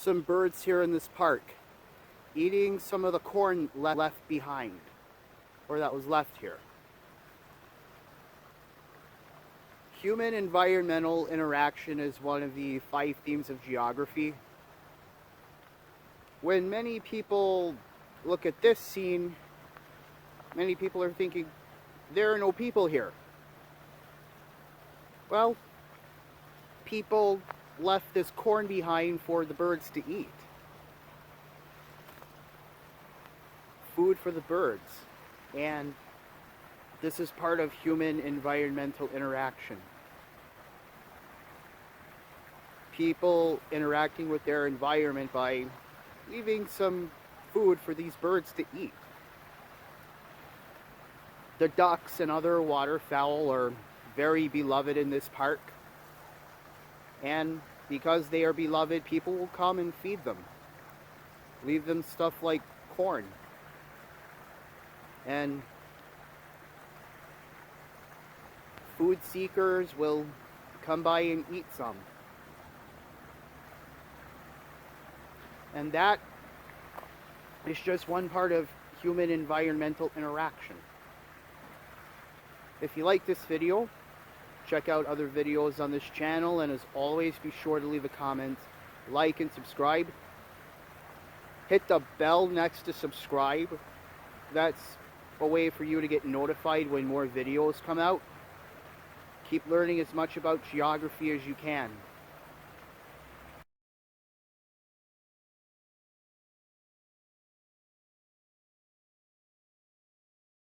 some birds here in this park eating some of the corn left behind, or that was left here. Human environmental interaction is one of the 5 themes of geography. When many people look at this scene, many people are thinking, there are no people here. Well, people left this corn behind for the birds to eat. Food for the birds. And this is part of human environmental interaction. People interacting with their environment by leaving some food for these birds to eat. The ducks and other waterfowl are very beloved in this park. And because they are beloved, people will come and feed them. Leave them stuff like corn. And food seekers will come by and eat some. And that is just one part of human environmental interaction. If you like this video, check out other videos on this channel, and as always, be sure to leave a comment, like, and subscribe. Hit the bell next to subscribe. That's a way for you to get notified when more videos come out. Keep learning as much about geography as you can.